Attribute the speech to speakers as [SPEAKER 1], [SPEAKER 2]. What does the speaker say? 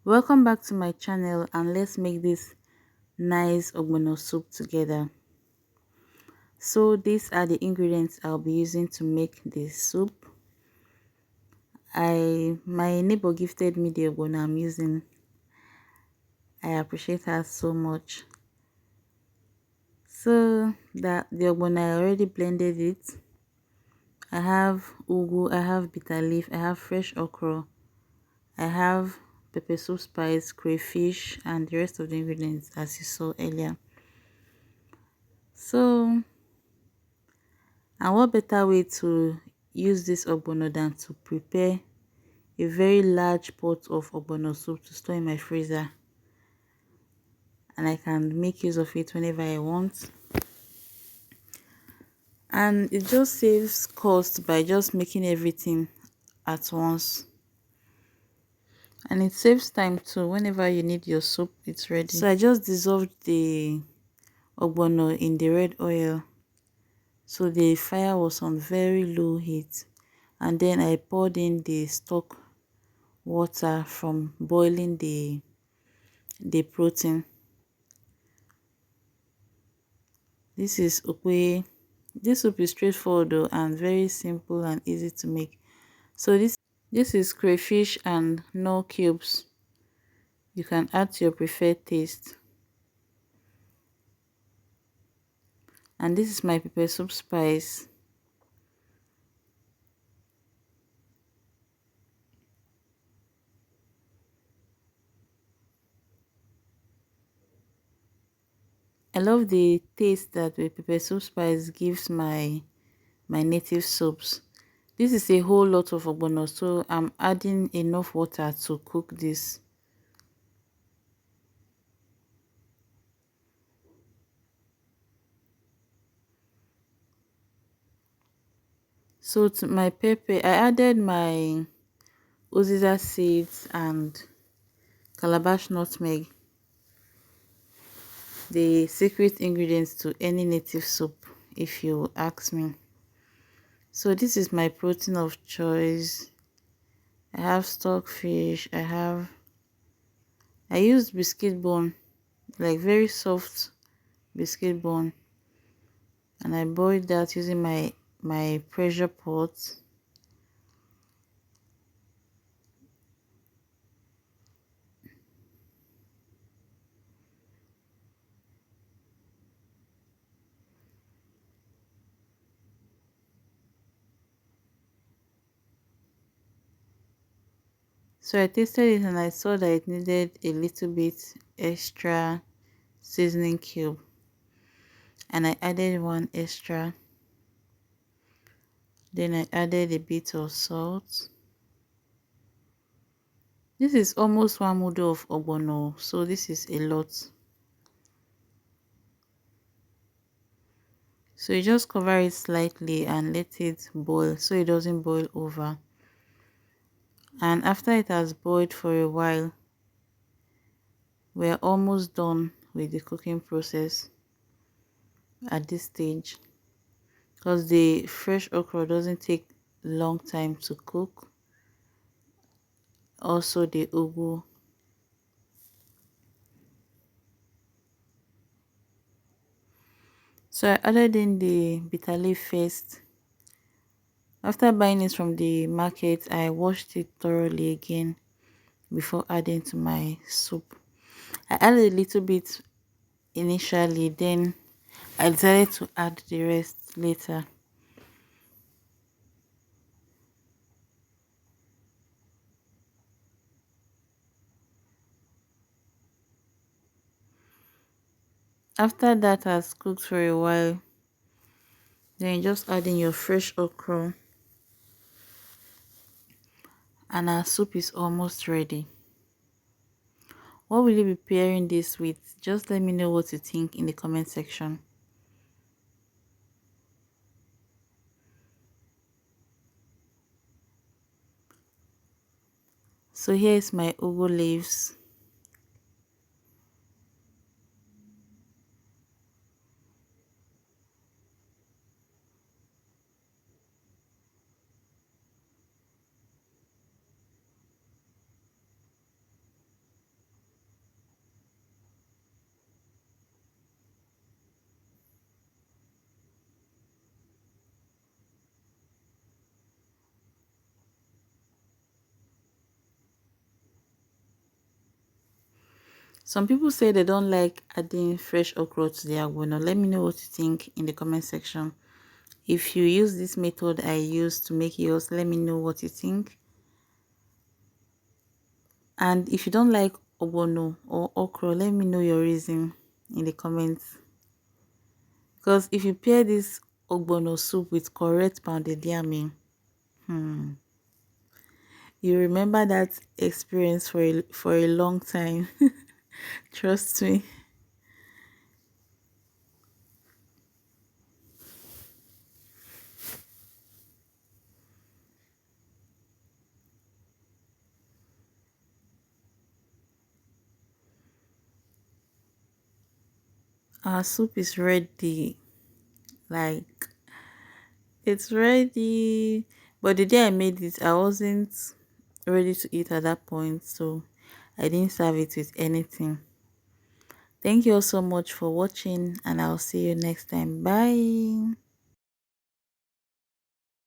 [SPEAKER 1] Welcome back to my channel, and let's make this nice ogbono soup together. So these are the ingredients I'll be using to make this soup. My neighbor gifted me the ogbono I'm using. I appreciate her so much. So that the ogbono, I already blended it. I have ugu, I have bitter leaf, I have fresh okra, I have pepper soup spice, crayfish, and the rest of the ingredients as you saw earlier. So, and what better way to use this ogbono than to prepare a very large pot of ogbono soup to store in my freezer, and I can make use of it whenever I want. And it just saves cost by just making everything at once, and it saves time too. Whenever you need your soup, it's ready. So I just dissolved the ogbono in the red oil, so the fire was on very low heat, and then I poured in the stock water from boiling the protein. This is ukwe. This soup is straightforward though, and very simple and easy to make. So this is crayfish and no cubes. You can add to your preferred taste. And this is my pepper soup spice. I love the taste that the pepper soup spice gives my native soups. This is a whole lot of ogbono, so I'm adding enough water to cook this. So to my pepper, I added my uziza seeds and calabash nutmeg, the secret ingredients to any native soup, if you ask me. So this is my protein of choice. I have stockfish. I used biscuit bone, like very soft biscuit bone, and I boiled that using my pressure pot. So I tasted it and I saw that it needed a little bit extra seasoning cube, and I added one extra. Then I added a bit of salt. This is almost one mudu of ogbono, so this is a lot. So you just cover it slightly and let it boil so it doesn't boil over. And after it has boiled for a while, we're almost done with the cooking process at this stage, because the fresh okra doesn't take long time to cook. Also the ugu. So I added in the bitter leaf first. After buying it from the market, I washed it thoroughly again before adding to my soup. I added a little bit initially, then I decided to add the rest later. After that has cooked for a while, then you just add in your fresh okra, and our soup is almost ready. What will you be pairing this with? Just let me know what you think in the comment section. So here is my ugu leaves. Some people say they don't like adding fresh okra to their ogbono. Let me know what you think in the comment section. If you use this method I use to make yours, let me know what you think. And if you don't like ogbono or okra, let me know your reason in the comments. Because if you pair this ogbono soup with correct pounded yam, you remember that experience for a long time. Trust me. Our soup is ready. Like, it's ready. But the day I made it, I wasn't ready to eat at that point, so I didn't serve it with anything. Thank you all so much for watching, and I'll see you next time. Bye.